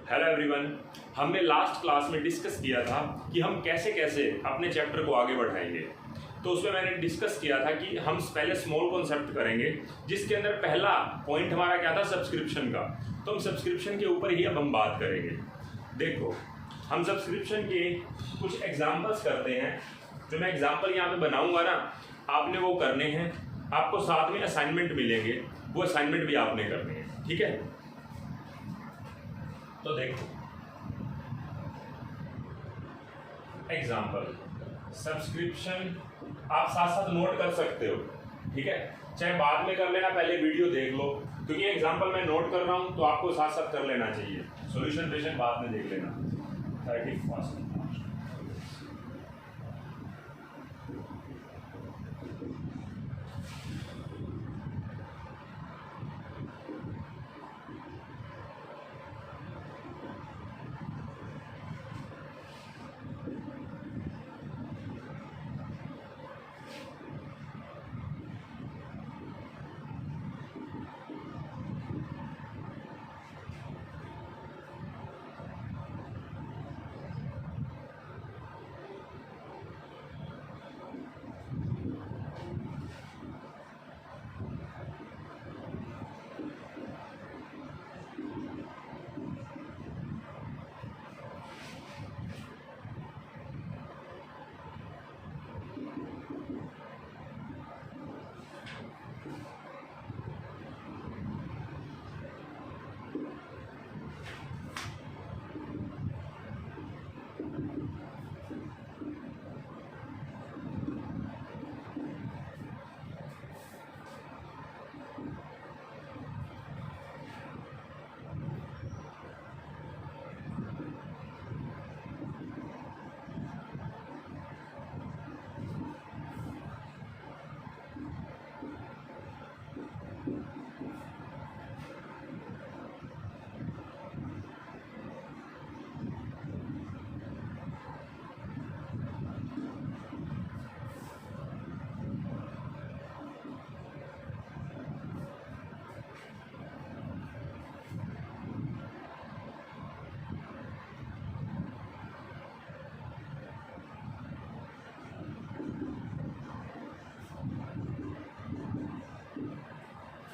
Hello everyone. हमने last class में discuss किया था कि हम कैसे कैसे अपने चैप्टर को आगे बढ़ाएंगे। तो उसमें मैंने डिस्कस किया था कि हम पहले स्मॉल कॉन्सेप्ट करेंगे, जिसके अंदर पहला पॉइंट हमारा क्या था, सब्सक्रिप्शन का। तो हम सब्सक्रिप्शन के ऊपर ही अब हम बात करेंगे। देखो, हम सब्सक्रिप्शन के कुछ एग्जाम्पल्स करते हैं। जो मैं एग्जाम्पल यहाँ पे बनाऊंगा ना, आपने वो करने हैं। आपको साथ में असाइनमेंट मिलेंगे, वो असाइनमेंट भी आपने करने हैं, ठीक है। तो देखो एग्जाम्पल सब्सक्रिप्शन, आप साथ साथ नोट कर सकते हो, ठीक है। चाहे बाद में कर लेना, पहले वीडियो देख लो, क्योंकि एग्जाम्पल मैं नोट कर रहा हूँ तो आपको साथ साथ कर लेना चाहिए। सॉल्यूशन बेशक बाद में देख लेना। 31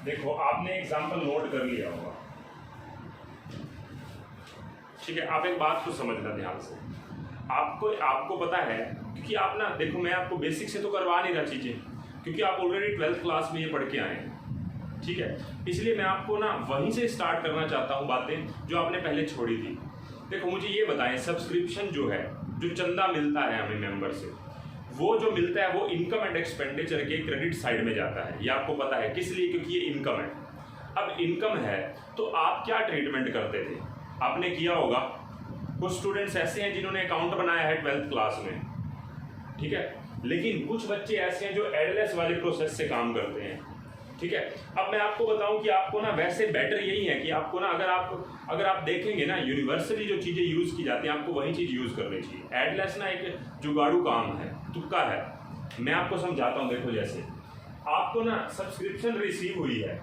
देखो, आपने एग्जाम्पल नोट कर लिया होगा, ठीक है। आप एक बात को समझना ध्यान से। आपको पता है, क्योंकि आप ना, देखो मैं आपको बेसिक से तो करवा नहीं रहा चीज़ें, क्योंकि आप ऑलरेडी 12th क्लास में ये पढ़ के आए हैं, ठीक है। इसलिए मैं आपको ना वहीं से स्टार्ट करना चाहता हूँ बातें जो आपने पहले छोड़ी थी। देखो, मुझे ये बताएं, सब्सक्रिप्शन जो है, जो चंदा मिलता है हमें मेंबर से, वो जो मिलता है वो इनकम एंड एक्सपेंडिचर के क्रेडिट साइड में जाता है। ये आपको पता है, किस लिए? क्योंकि ये इनकम है। अब इनकम है तो आप क्या ट्रीटमेंट करते थे, आपने किया होगा। कुछ स्टूडेंट्स ऐसे हैं जिन्होंने अकाउंट बनाया है 12th क्लास में, ठीक है। लेकिन कुछ बच्चे ऐसे हैं जो एडलेस वाले प्रोसेस से काम करते हैं, ठीक है। अब मैं आपको बताऊं कि आपको ना वैसे बेटर यही है कि आपको ना, अगर आप देखेंगे ना, यूनिवर्सली जो चीज़ें यूज़ की जाती हैं आपको वही चीज़ यूज़ करनी चाहिए। एडलेस ना एक जुगाड़ू काम है, तुक्का है। मैं आपको समझाता हूँ। देखो, जैसे आपको ना सब्सक्रिप्शन रिसीव हुई है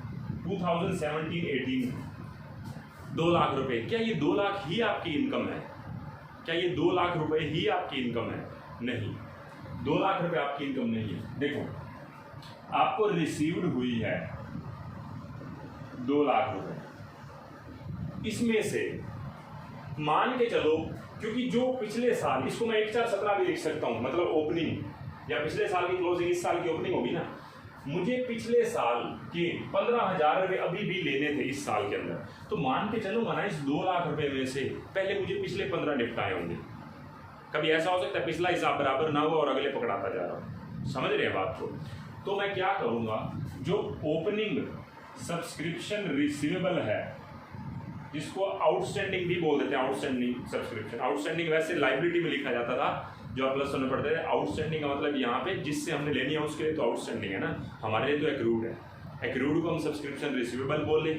2017-18 में 2 लाख रुपए। क्या ये 2 लाख ही आपकी इनकम है? क्या ये 2 लाख रुपए ही आपकी इनकम है? नहीं, 2 लाख रुपए आपकी इनकम नहीं है। देखो, आपको रिसीव्ड हुई है 2 लाख रुपए। इसमें से मान के चलो, क्योंकि जो पिछले साल, इसको मैं 1/4/17 भी लिख सकता हूँ, मतलब ओपनिंग, या पिछले साल की क्लोजिंग इस साल की ओपनिंग होगी ना। मुझे पिछले साल के 15,000 रुपये अभी भी लेने थे इस साल के अंदर, तो मान के चलो ना, इस 2 लाख रुपए में से पहले मुझे पिछले 15 निपटाए होंगे। कभी ऐसा हो सकता है पिछला हिसाब बराबर ना हो और अगले पकड़ाता जा रहा हूँ, समझ रहे हैं बात को। तो मैं क्या करूँगा, जो ओपनिंग सब्सक्रिप्शन रिसीवेबल है, जिसको आउटस्टैंडिंग भी बोल देते हैं, आउटस्टैंडिंग सब्सक्रिप्शन। आउटस्टैंडिंग वैसे लाइबिलिटी में लिखा जाता था, जो आप प्लस में पढ़ते थे। आउटस्टैंडिंग का मतलब यहाँ पे जिससे हमने लेनी है उसके लिए तो आउटस्टैंडिंग है ना, हमारे लिए तो एक्रूड है। एक्रूड को हम सब्सक्रिप्शन रिसीवेबल बोले,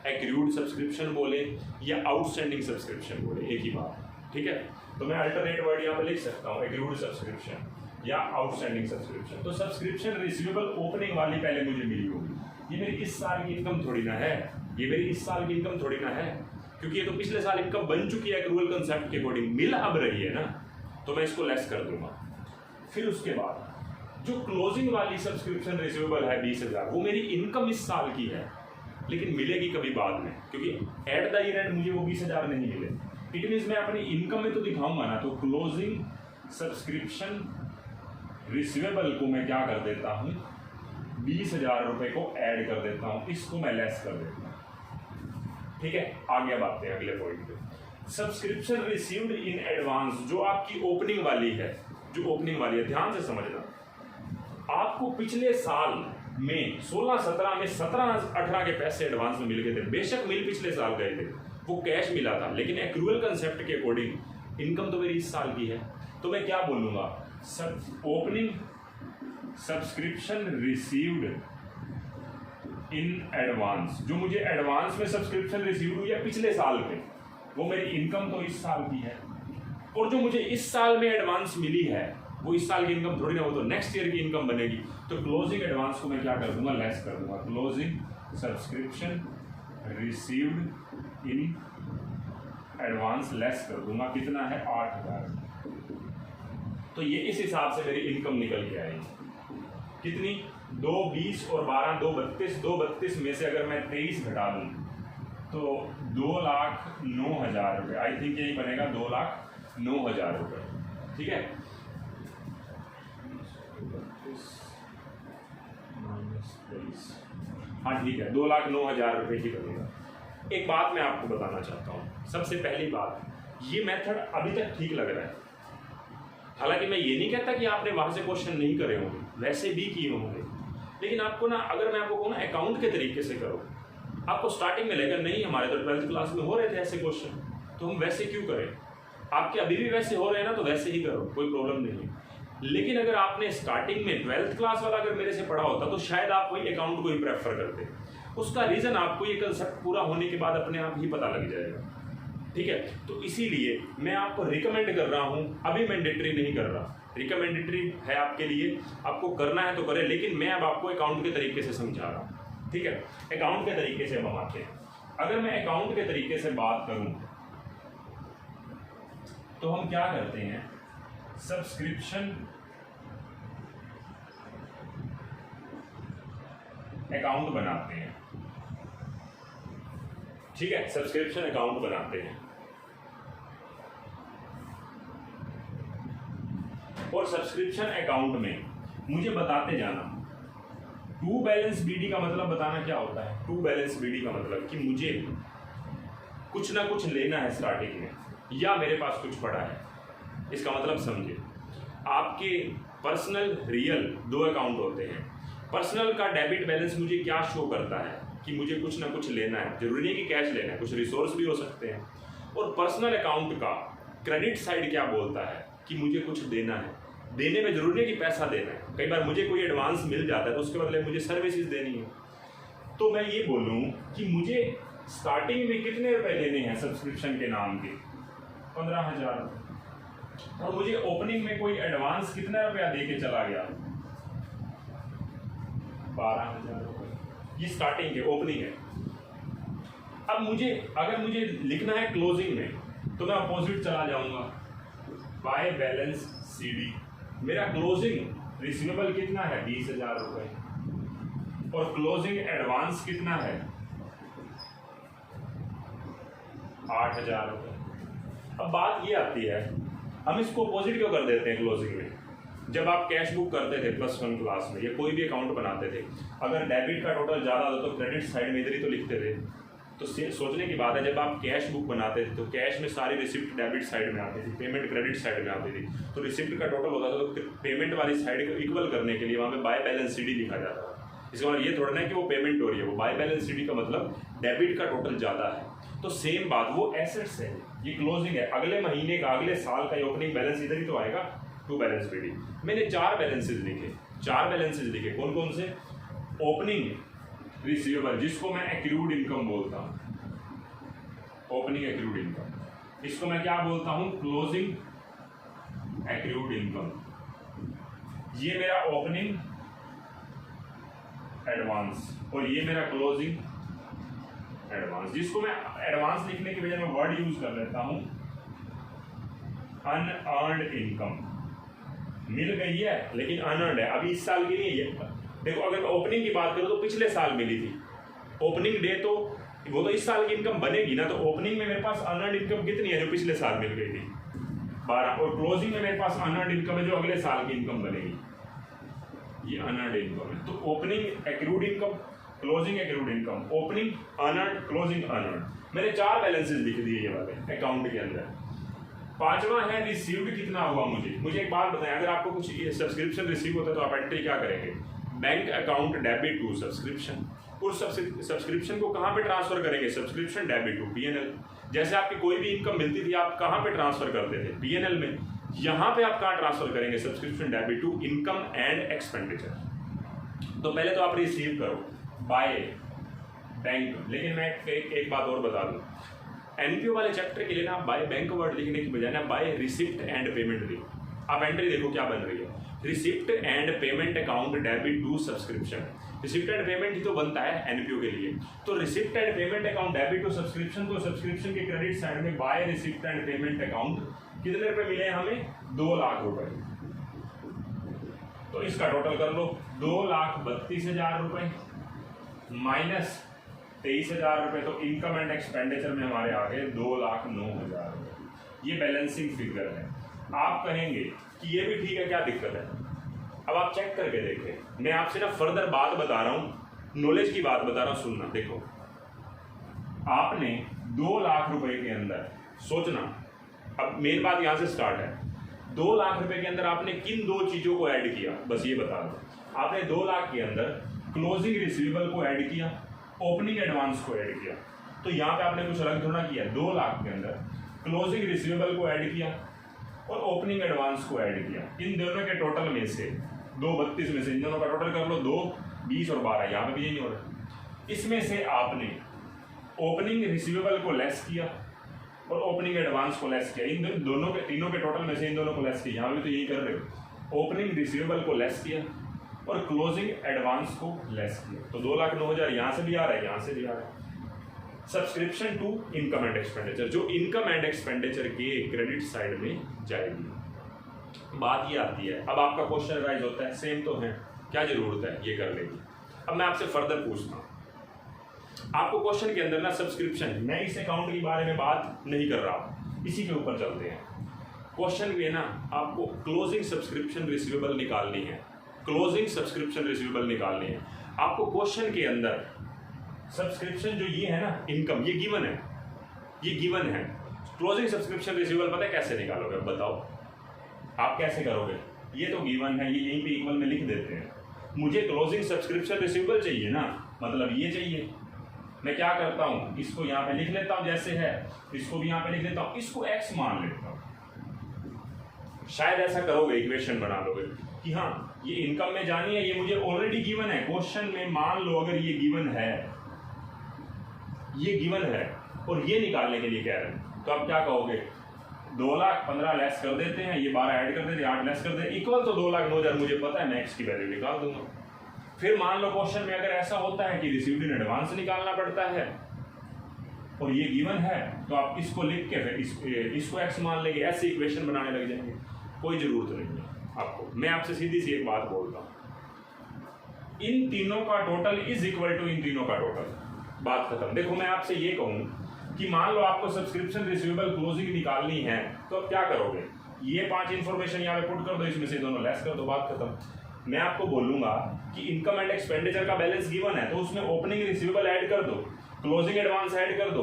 एक्रूड सब्सक्रिप्शन बोले, या आउटस्टैंडिंग सब्सक्रिप्शन बोले, एक ही बात, ठीक है। तो मैं अल्टरनेट वर्ड यहाँ पे लिख सकता हूँ, एक्रूड सब्सक्रिप्शन या आउटस्टैंडिंग सब्सक्रिप्शन। तो सब्सक्रिप्शन रिसीवेबल ओपनिंग वाली पहले मुझे मिली होगी। ये मेरी इस साल की इनकम थोड़ी ना है, ये मेरी इस साल की इनकम थोड़ी ना है। क्योंकि ये तो पिछले साल इनकम बन चुकी है एक्रूअल कंसेप्ट के अकॉर्डिंग, मिल अब रही है ना, तो मैं इसको लेस कर दूंगा। फिर उसके बाद जो क्लोजिंग वाली सब्सक्रिप्शन रिसीवेबल है 20,000, वो मेरी इनकम इस साल की है, लेकिन मिलेगी कभी बाद में, क्योंकि एट द ईयर एंड मुझे वो 20,000 नहीं मिले। इट मीन्स मैं अपनी इनकम में तो दिखाऊंगा ना, तो क्लोजिंग सब्सक्रिप्शन रिसीवेबल को मैं क्या कर देता हूँ, 20,000 रुपये को ऐड कर देता हूँ, इसको मैं लेस कर देता हूँ। ठीक है, आगे अब आते हैं अगले पॉइंट पे। सब्सक्रिप्शन रिसीव्ड इन एडवांस, जो आपकी ओपनिंग वाली है, जो ओपनिंग वाली है, ध्यान से समझना, आपको पिछले साल में 16-17 में 17-18 के पैसे एडवांस में मिल गए थे। बेशक मिल पिछले साल गए थे, वो कैश मिला था, लेकिन एक्रूअल कंसेप्ट के अकॉर्डिंग इनकम तो मेरी इस साल की है, तो मैं क्या बोलूँगा, opening subscription received in advance, जो मुझे एडवांस में सब्सक्रिप्शन रिसीव्ड हुई है पिछले साल में, वो मेरी इनकम तो इस साल की है। और जो मुझे इस साल में एडवांस मिली है वो इस साल की इनकम थोड़ी ना, वो तो नेक्स्ट ईयर की इनकम बनेगी। तो क्लोजिंग एडवांस को मैं क्या कर दूंगा, लेस कर दूंगा। Closing subscription received in advance less कर दूंगा, कितना है, 8,000। तो ये इस हिसाब से मेरी इनकम निकल के आएगी, कितनी, 2, 20 और 12, 2, 32। 2, 32 में से अगर मैं 23 घटा दूँ तो 2,09,000 रुपये, आई थिंक यही बनेगा, 2,09,000 रुपये। ठीक है, हाँ ठीक है, 2,09,000 रुपये ही बनेगा। एक बात मैं आपको बताना चाहता हूँ, सबसे पहली बात, ये मेथड अभी तक ठीक लग रहा है। हालांकि मैं ये नहीं कहता कि आपने वहाँ से क्वेश्चन नहीं करे होंगे, वैसे भी किए होंगे, लेकिन आपको ना, अगर मैं आपको कहूँ ना अकाउंट के तरीके से करो, आपको स्टार्टिंग में लेकर नहीं, हमारे तो 12th क्लास में हो रहे थे ऐसे क्वेश्चन, तो हम वैसे क्यों करें, आपके अभी भी वैसे हो रहे हैं ना, तो वैसे ही करो, कोई प्रॉब्लम नहीं है। लेकिन अगर आपने स्टार्टिंग में 12th क्लास वाला अगर मेरे से पढ़ा होता तो शायद आप वही अकाउंट को ही प्रेफर करते। उसका रीज़न आपको ये कंसेप्ट पूरा होने के बाद अपने आप ही पता लग जाएगा। ठीक है, तो इसीलिए मैं आपको रिकमेंड कर रहा हूँ, अभी मैंडेटरी नहीं कर रहा, रिकमेंडेटरी है आपके लिए, आपको करना है तो करें, लेकिन मैं अब आपको अकाउंट के तरीके से समझा रहा हूँ। ठीक है, अकाउंट के तरीके से हम आते हैं। अगर मैं अकाउंट के तरीके से बात करूँ तो हम क्या करते हैं, सब्सक्रिप्शन अकाउंट बनाते हैं। ठीक है, सब्सक्रिप्शन अकाउंट बनाते हैं और सब्सक्रिप्शन अकाउंट में मुझे बताते जाना, टू बैलेंस बीडी का मतलब बताना क्या होता है। टू बैलेंस बीडी का मतलब कि मुझे कुछ ना कुछ लेना है स्टार्टिंग में, या मेरे पास कुछ पड़ा है। इसका मतलब समझे, आपके पर्सनल रियल 2 अकाउंट होते हैं। पर्सनल का डेबिट बैलेंस मुझे क्या शो करता है कि मुझे कुछ ना कुछ लेना है, जरूरी नहीं कि कैश लेना है, कुछ रिसोर्स भी हो सकते हैं। और पर्सनल अकाउंट का क्रेडिट साइड क्या बोलता है कि मुझे कुछ देना है। देने में जरूरी नहीं कि पैसा देना है, कई बार मुझे कोई एडवांस मिल जाता है तो उसके बदले मुझे सर्विसेज देनी है। तो मैं ये बोलूँ कि मुझे स्टार्टिंग में कितने रुपए देने हैं सब्सक्रिप्शन के नाम के, 15,000, और मुझे ओपनिंग में कोई एडवांस कितना रुपया दे के चला गया, 12,000 रुपये। ये स्टार्टिंग के ओपनिंग है। अब मुझे अगर मुझे लिखना है क्लोजिंग में तो मैं अपोजिट चला जाऊंगा, बाय बैलेंस सीडी। मेरा क्लोजिंग रिसीवेबल कितना है, 20,000 रुपये, और क्लोजिंग एडवांस कितना है, 8,000 रुपये। अब बात ये आती है, हम इसको अपोजिट क्यों कर देते हैं क्लोजिंग में। जब आप कैश बुक करते थे +1 क्लास में या कोई भी अकाउंट बनाते थे, अगर डेबिट का टोटल ज़्यादा होता तो क्रेडिट साइड में इधर ही तो लिखते थे। तो सोचने की बात है, जब आप कैश बुक बनाते थे तो कैश में सारी रिसिप्ट डेबिट साइड में आती थी, पेमेंट क्रेडिट साइड में आती थी। तो रिसिप्ट का टोटल होता था तो पेमेंट वाली साइड को इक्वल करने के लिए वहाँ पे बाय बैलेंस सीडी लिखा जाता था। इसके बाद ये थोड़ा ना कि वो पेमेंट हो रही है, वो बाय बैलेंस सीडी का मतलब डेबिट का टोटल ज़्यादा है। तो सेम बात, वो एसेट्स है, ये क्लोजिंग है, अगले महीने का, अगले साल का ओपनिंग बैलेंस इधर ही तो आएगा, टू बैलेंस बीडी। मैंने 4 बैलेंसेज लिखे, 4 बैलेंसेज लिखे, कौन कौन से, ओपनिंग रिसीवेबल जिसको मैं एक्रूड इनकम बोलता हूँ, ओपनिंग एक्रूड इनकम, इसको मैं क्या बोलता हूँ, क्लोजिंग एक्रूड इनकम। ये मेरा ओपनिंग एडवांस और ये मेरा क्लोजिंग एडवांस, जिसको मैं एडवांस लिखने की वजह में वर्ड यूज कर लेता हूं अनअर्न्ड इनकम। मिल गई है लेकिन अनअर्न्ड है, अभी इस साल की नहीं है। देखो अगर मैं ओपनिंग की बात करूं तो पिछले साल मिली थी ओपनिंग डे, तो वो तो इस साल की इनकम बनेगी ना। तो ओपनिंग में मेरे पास अनअर्न्ड इनकम कितनी है जो पिछले साल मिल गई थी 12, और क्लोजिंग में मेरे पास अनअर्न्ड इनकम है जो अगले साल की इनकम बनेगी, ये अनअर्न्ड इनकम है। तो opening accrued income, closing accrued income, opening unearned, closing unearned. मैंने 4 बैलेंसेस लिख दिए ये वाले अकाउंट के अंदर। पांचवा है रिसीव्ड कितना हुआ। मुझे एक बात बताएं, अगर आपको कुछ सब्सक्रिप्शन रिसीव होता है तो आप एंट्री क्या करेंगे, bank account debit to subscription. उस सब्सक्रिप्शन को कहाँ पे ट्रांसफर करेंगे, सब्सक्रिप्शन डेबिट टू पीएनएल। जैसे आपकी कोई भी इनकम मिलती थी आप कहाँ पे ट्रांसफर करते थे, पीएनएल में। यहाँ पे आप कहाँ ट्रांसफर करेंगे, subscription debit to income and expenditure. तो पहले तो आप रिसीव करो बाय बैंक, लेकिन मैं एक बात और बता दूं, एनपीओ वाले चैप्टर के लिए ना बाय बैंक वर्ड लिखने की बजाय ना बाय रिसिप्ट एंड पेमेंट लिखो। आप एंट्री देखो क्या बन रही है, receipt and payment account debit to subscription. Receipt and payment ही तो बनता है एनपीओ के लिए। तो receipt and payment account debit to subscription, तो सब्सक्रिप्शन के क्रेडिट साइड में by receipt and payment account कितने रुपए मिले हमें, 2 लाख रुपए। तो इसका टोटल कर लो, 2,32,000 रुपए माइनस 23,000 रुपए। तो इनकम एंड एक्सपेंडिचर में हमारे आ गए 2,09,000 रुपए। ये बैलेंसिंग फिगर है। आप कहेंगे कि ये भी ठीक है, क्या दिक्कत है। अब आप चेक करके देखें, मैं आपसे ना फर्दर बात बता रहा हूँ, नॉलेज की बात बता रहा हूँ, सुनना। देखो आपने 2 लाख रुपए के अंदर सोचना, अब मेन बात यहां से स्टार्ट है, 2 लाख रुपए के अंदर आपने किन 2 चीजों को ऐड किया, बस ये बता दो। आपने 2 लाख के अंदर क्लोजिंग रिसीवेबल को ऐड किया, ओपनिंग एडवांस को ऐड किया। तो यहाँ पे आपने कुछ अलग थोड़ा किया, 2 लाख के अंदर क्लोजिंग रिसीवेबल को ऐड किया और ओपनिंग एडवांस को ऐड किया। इन दोनों के टोटल में से 2,32 में से इन दोनों का टोटल कर लो, 2, 20 और 12, यहाँ पे भी यही हो रहा है। इसमें से आपने ओपनिंग रिसीवेबल को लेस किया और ओपनिंग एडवांस को लेस किया। इन दोनों के तीनों के टोटल में से इन दोनों को लेस किया, यहाँ भी तो यही कर रहे हो। ओपनिंग रिसीवेबल को लेस किया और क्लोजिंग एडवांस को लेस किया। तो 2,09,000 यहाँ से भी आ रहा है, यहाँ से भी आ रहा है। Subscription to income and expenditure, जो इनकम एंड एक्सपेंडिचर के क्रेडिट साइड में जाएगी। बात ये आती है, अब आपका क्वेश्चन राइज होता है, सेम तो है, क्या जरूरत है ये करने की। अब मैं आपसे फर्दर पूछता हूँ, आपको क्वेश्चन के अंदर ना सब्सक्रिप्शन, मैं इस अकाउंट के बारे में बात नहीं कर रहा, इसी के ऊपर चलते हैं। क्वेश्चन में ना आपको क्लोजिंग सब्सक्रिप्शन रिसीवेबल निकालनी है, क्लोजिंग सब्सक्रिप्शन रिसीवेबल निकालनी है आपको। क्वेश्चन के अंदर सब्सक्रिप्शन जो ये है ना इनकम, ये गिवन है, ये गिवन है। क्लोजिंग सब्सक्रिप्शन रिसीवेबल पता है कैसे निकालोगे, बताओ आप कैसे करोगे। ये तो गिवन है, ये यहीं पे इक्वल में लिख देते हैं। मुझे क्लोजिंग सब्सक्रिप्शन रिसीवेबल चाहिए ना, मतलब ये चाहिए। मैं क्या करता हूँ, इसको यहाँ पे लिख लेता हूँ जैसे है, इसको भी यहाँ पे लिख लेता हूँ, इसको एक्स मान लेता हूँ। शायद ऐसा करोगे, इक्वेशन बना लोगे कि हाँ ये इनकम में जानी है, ये मुझे ऑलरेडी गिवन है। क्वेश्चन में मान लो अगर ये गिवन है, ये गिवन है और ये निकालने के लिए कह रहे हैं, तो आप क्या कहोगे, 2,15,000 लेस कर देते हैं, ये 12 ऐड कर देते हैं, 8 लेस कर देते हैं, इक्वल तो 2,09,000 मुझे पता है, मैं एक्स की वैल्यू निकाल दूंगा। फिर मान लो क्वेश्चन में अगर ऐसा होता है कि रिसीव्ड इन एडवांस निकालना पड़ता है और ये गिवन है, तो आप इसको लिख के फिर इसको एक्स मान लेंगे, ऐसे इक्वेशन बनाने लग जाएंगे। कोई जरूरत नहीं है आपको। मैं आपसे सीधी सी एक बात बोलता हूँ, इन तीनों का टोटल इज इक्वल टू इन तीनों का टोटल, बात खत्म। देखो मैं आपसे ये कहूँ कि मान लो आपको सब्सक्रिप्शन रिसीवेबल क्लोजिंग निकालनी है, तो आप क्या करोगे, ये 5 इंफॉर्मेशन यहाँ पे पुट कर दो, इसमें से दोनों लेस कर दो, बात खत्म। मैं आपको बोलूंगा कि इनकम एंड एक्सपेंडिचर का बैलेंस गिवन है, तो उसमें ओपनिंग रिसीवेबल ऐड कर दो, क्लोजिंग एडवांस ऐड कर दो,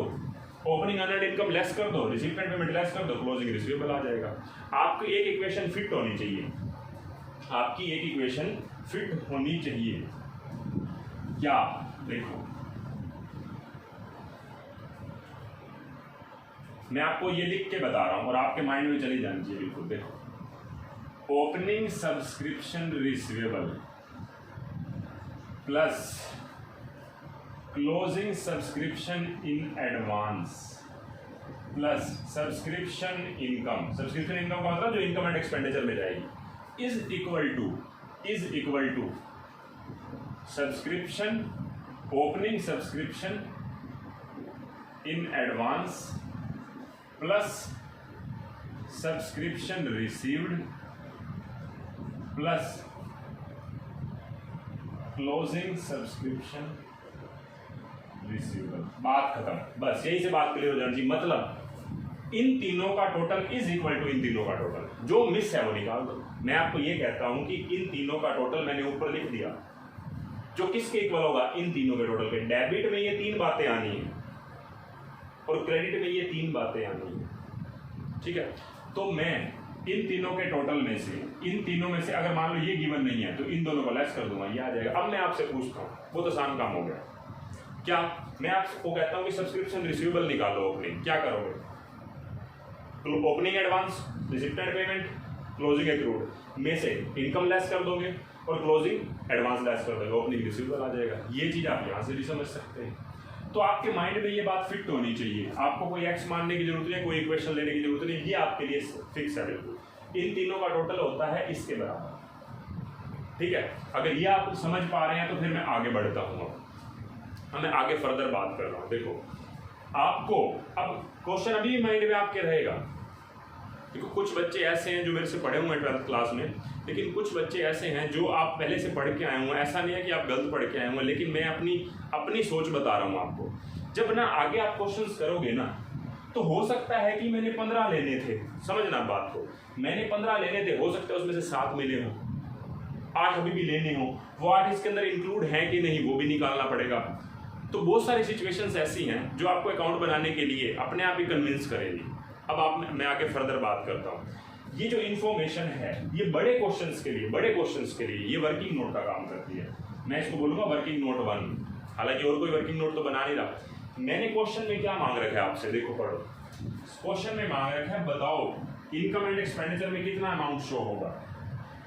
ओपनिंग अनअर्न्ड इनकम लेस कर दो, रिसीव्ड एंड पेमेंट लेस कर दो, क्लोजिंग रिसीवेबल आ जाएगा। आपकी एक इक्वेशन फिट होनी चाहिए, आपकी एक इक्वेशन फिट होनी चाहिए। क्या, देखो मैं आपको ये लिख के बता रहा हूं और आपके माइंड में चली जानी चाहिए बिल्कुल। देखो, opening subscription receivable plus closing subscription in advance plus subscription income, subscription income का मतलब जो इनकम एंड एक्सपेंडिचर में जाएगी, is equal to subscription, opening subscription in advance plus subscription received plus closing subscription receivable. बात खत्म, बस यही से बात क्लियर हो जानी चाहिए। मतलब इन तीनों का टोटल इज इक्वल टू इन तीनों का टोटल, जो मिस है वो निकाल दो। मैं आपको ये कहता हूं कि इन तीनों का टोटल मैंने ऊपर लिख दिया, जो किसके इक्वल होगा, इन तीनों के टोटल के। डेबिट में ये 3 बातें आनी है और क्रेडिट में ये 3 बातें आनी है, ठीक है। तो मैं इन तीनों के टोटल में से, इन तीनों में से अगर मान लो ये गिवन नहीं है तो इन दोनों को लेस कर दूंगा, ये आ जाएगा। अब मैं आपसे पूछता हूँ, वो तो आसान काम हो गया, क्या मैं आपको कहता हूँ कि सब्सक्रिप्शन रिसीवेबल निकालो ओपनिंग, क्या करोगे? तो opening advance, receipt and payment, closing accrued में से इनकम लेस कर दोगे और क्लोजिंग एडवांस लेस कर दोगे, ओपनिंग रिसीवेबल आ जाएगा। ये चीज आप यहाँ से भी समझ सकते हैं। तो आपके माइंड में ये बात फिट होनी चाहिए, आपको कोई एक्स मानने की जरूरत नहीं, कोई इक्वेशन लेने की जरूरत नहीं, ये आपके लिए फिक्स है बिल्कुल। इन तीनों का टोटल होता है इसके बराबर, ठीक है। अगर ये आप समझ पा रहे हैं तो फिर मैं आगे बढ़ता हूँ। मैं आगे फर्दर बात कर रहा हूँ। देखो आपको अब क्वेश्चन अभी माइंड में आपके रहेगा, देखो कुछ बच्चे ऐसे हैं जो मेरे से पढ़े हुए हैं 12th क्लास में, लेकिन कुछ बच्चे ऐसे हैं जो आप पहले से पढ़ के आए हुए हैं। ऐसा नहीं है कि आप गलत पढ़ के आए हुए हैं, लेकिन मैं अपनी सोच बता रहा हूँ आपको। जब ना आगे आप क्वेश्चंस करोगे ना, तो हो सकता है कि मैंने 15 लेने थे, समझना बात को, मैंने 15 लेने थे, हो सकता है उसमें से 7 मिले हों, 8 अभी भी लेने हो, वो 8 इसके अंदर इंक्लूड है कि नहीं वो भी निकालना पड़ेगा। तो बहुत सारी सिचुएशंस ऐसी हैं जो आपको अकाउंट बनाने के लिए अपने आप ही कन्विंस करेगी। अब मैं आगे फर्दर बात करता हूँ। ये जो इन्फॉर्मेशन है ये बड़े क्वेश्चंस के लिए ये वर्किंग नोट का काम करती है। मैं इसको बोलूँगा वर्किंग नोट 1, हालांकि और कोई वर्किंग नोट तो बना नहीं रहा। मैंने क्वेश्चन में क्या मांग रखा है आपसे, देखो पढ़ो। क्वेश्चन में मांग रखा है बताओ इनकम एंड एक्सपेंडिचर में कितना अमाउंट शो होगा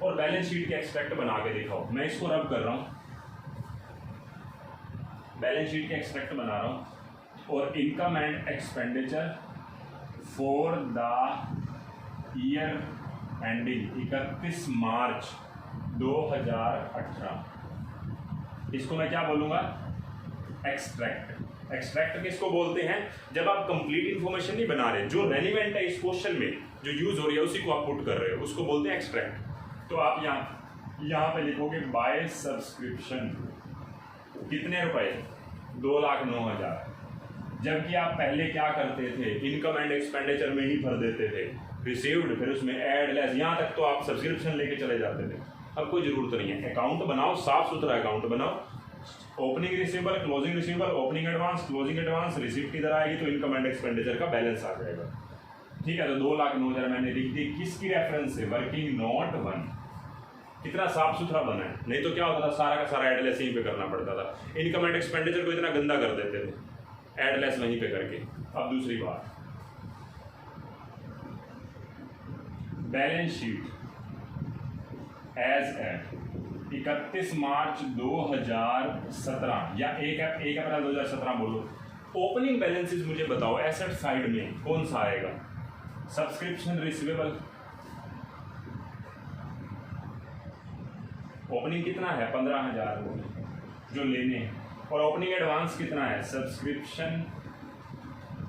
और बैलेंस शीट के एक्सपेक्ट बना के दिखाओ। मैं इसको रब कर रहा हूँ, बैलेंस शीट के एक्सपेक्ट बना रहा हूँ और income and expenditure for the year ending 31 मार्च 2018, इसको मैं क्या बोलूँगा, एक्सट्रैक्ट। एक्सट्रैक्ट किसको बोलते हैं? जब आप कंप्लीट इंफॉर्मेशन नहीं बना रहे, जो रेलिवेंट है इस क्वेश्चन में जो यूज हो रही है उसी को आप पुट कर रहे हो, उसको बोलते हैं एक्सट्रैक्ट। तो आप यहाँ पे लिखोगे बाय सब्सक्रिप्शन कितने रुपए, 2,09,000। जबकि आप पहले क्या करते थे, इनकम एंड एक्सपेंडिचर में ही भर देते थे, रिसीव्ड फिर उसमें ऐड लेस, यहाँ तक तो आप सब्सक्रिप्शन लेके चले जाते थे। अब कोई जरूरत नहीं है, अकाउंट बनाओ, साफ सुथरा अकाउंट बनाओ। Opening receivable, closing receivable, opening advance, closing advance, receipt इधर आएगी तो इनकम एंड एक्सपेंडिचर का बैलेंस आ जाएगा। ठीक है, तो 2,09,000 मैंने लिख दी। किसकी रेफरेंस से? Working note 1। कितना साफ सुथरा बना है, नहीं तो क्या होता था, सारा का सारा एडलेस यहीं पे करना पड़ता था। इनकम एंड एक्सपेंडिचर को इतना गंदा कर देते थे एडलेस वहीं पे करके। अब दूसरी बात, बैलेंस शीट एज एट 31 मार्च 2017 या 1 अप्रैल 2017 बोलो। ओपनिंग बैलेंसेस मुझे बताओ एसेट साइड में कौन सा आएगा? सब्सक्रिप्शन रिसीवेबल, ओपनिंग कितना है? 15,000 जो लेने हैं, और ओपनिंग एडवांस कितना है? Subscription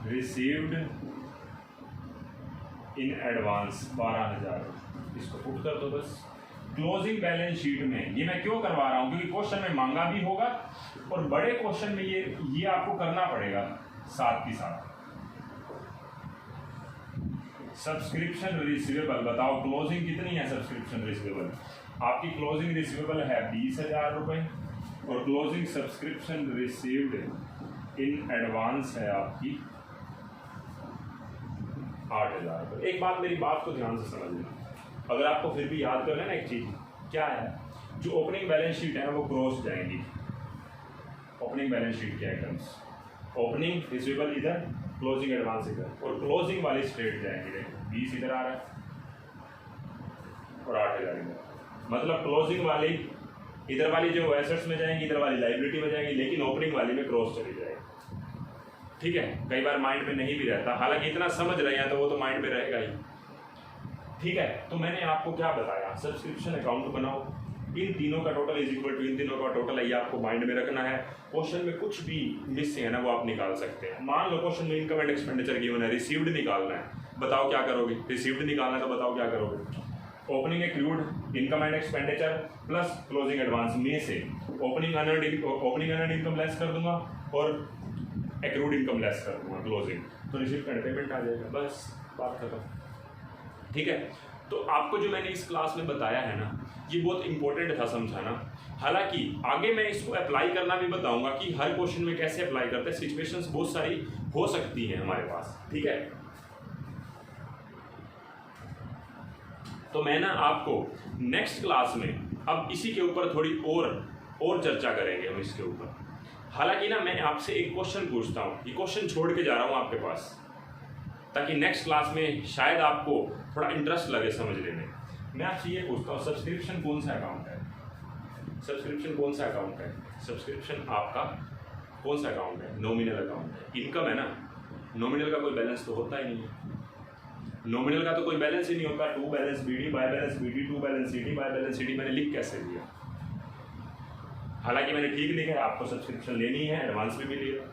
received in advance 12,000। इसको पुट कर दो बस। क्लोजिंग बैलेंस शीट में ये मैं क्यों करवा रहा हूं, क्योंकि क्वेश्चन में मांगा भी होगा और बड़े क्वेश्चन में ये आपको करना पड़ेगा साथ ही साथ। सब्सक्रिप्शन रिसीवेबल बताओ, क्लोजिंग कितनी है सब्सक्रिप्शन रिसीवेबल? आपकी क्लोजिंग रिसीवेबल है 20,000 रुपये और closing subscription received in advance है आपकी 8,000 रुपये। एक बात, मेरी बात को ध्यान से समझना, अगर आपको फिर भी याद करना ना एक चीज़ क्या है, जो ओपनिंग बैलेंस शीट है ना वो क्रॉस जाएंगी। ओपनिंग बैलेंस शीट के आइटम्स, ओपनिंग रिसीवेबल इधर, क्लोजिंग एडवांस इधर, और क्लोजिंग वाली स्ट्रेट जाएंगे। 20 इधर आ रहा है और 8,000 इधर, मतलब क्लोजिंग वाली इधर वाली जो एसेट्स में जाएंगी, इधर वाली लाइबिलिटी में जाएंगी, लेकिन ओपनिंग वाली में क्रॉस चली जाएगी। ठीक है, कई बार माइंड में नहीं भी रहता, हालांकि इतना समझ रहे हैं तो वो तो माइंड में रहेगा ही। ठीक है, तो मैंने आपको क्या बताया, सब्सक्रिप्शन अकाउंट बनाओ, इन तीनों का टोटल इज इक्वल टू इन तीनों का टोटल है, ये आपको माइंड में रखना है। क्वेश्चन में कुछ भी मिस है ना वो आप निकाल सकते हैं। मान लो क्वेश्चन में इनकम एंड एक्सपेंडिचर गिवन है, रिसीव्ड निकालना है, बताओ क्या करोगे? रिसीव्ड निकालना है तो बताओ क्या करोगे? Opening accrued income and expenditure plus closing advance में से ओपनिंग अनर्ड इनकम लेस कर दूंगा और एक्रूड इनकम लेस कर दूंगा क्लोजिंग, तो रिसीव एंड पेमेंट आ जाएगा, बस बात खत्म। ठीक है, तो आपको जो मैंने इस क्लास में बताया है ना ये बहुत इंपॉर्टेंट था समझाना। हालांकि आगे मैं इसको अप्लाई करना भी बताऊंगा कि हर क्वेश्चन में कैसे अप्लाई करते हैं, सिचुएशंस बहुत सारी हो सकती हैं हमारे पास। ठीक है, तो मैं ना आपको नेक्स्ट क्लास में अब इसी के ऊपर थोड़ी और चर्चा करेंगे हम इसके ऊपर। हालांकि ना मैं आपसे एक क्वेश्चन पूछता हूँ, ये क्वेश्चन छोड़ के जा रहा हूँ आपके पास ताकि नेक्स्ट क्लास में शायद आपको थोड़ा इंटरेस्ट लगे समझने में। मैं आपसे ये पूछता हूँ, सब्सक्रिप्शन कौन सा अकाउंट है? सब्सक्रिप्शन कौन सा अकाउंट है? सब्सक्रिप्शन आपका कौन सा अकाउंट है? नॉमिनल अकाउंट है, इनकम है ना। नॉमिनल का कोई बैलेंस तो होता ही नहीं है, नॉमिनल का तो कोई बैलेंस ही नहीं होता। To balance B D, by balance B D, to balance C D, by balance C D मैंने लिख कैसे दिया? हालांकि मैंने ठीक लिखा है, आपको सब्सक्रिप्शन लेनी है, एडवांस भी मिलेगा।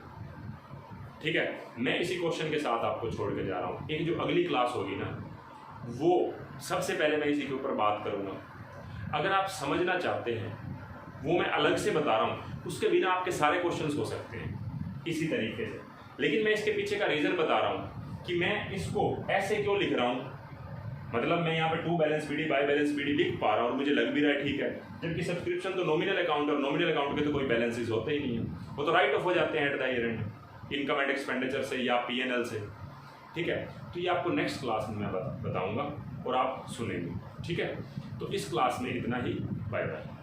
ठीक है, मैं इसी क्वेश्चन के साथ आपको छोड़ के जा रहा हूँ। एक जो अगली क्लास होगी ना वो सबसे पहले मैं इसी के ऊपर बात करूँगा। अगर आप समझना चाहते हैं वो मैं अलग से बता रहा हूँ, उसके बिना आपके सारे क्वेश्चंस हो सकते हैं इसी तरीके से, लेकिन मैं इसके पीछे का रीज़न बता रहा हूँ कि मैं इसको ऐसे क्यों लिख रहा हूँ। मतलब मैं यहाँ पे to balance B D, by balance B D लिख पा रहा हूँ और मुझे लग भी रहा है ठीक है, जबकि सब्सक्रिप्शन तो नॉमिनल अकाउंट, और नॉमिनल अकाउंट के तो कोई बैलेंसेस होते ही नहीं है, वो तो राइट ऑफ हो जाते हैं at the year and income and expenditure से या P&L से। ठीक है, तो ये आपको नेक्स्ट क्लास में मैं बताऊंगा और आप सुनेंगे। ठीक है, तो इस क्लास में इतना ही, बाय बाय।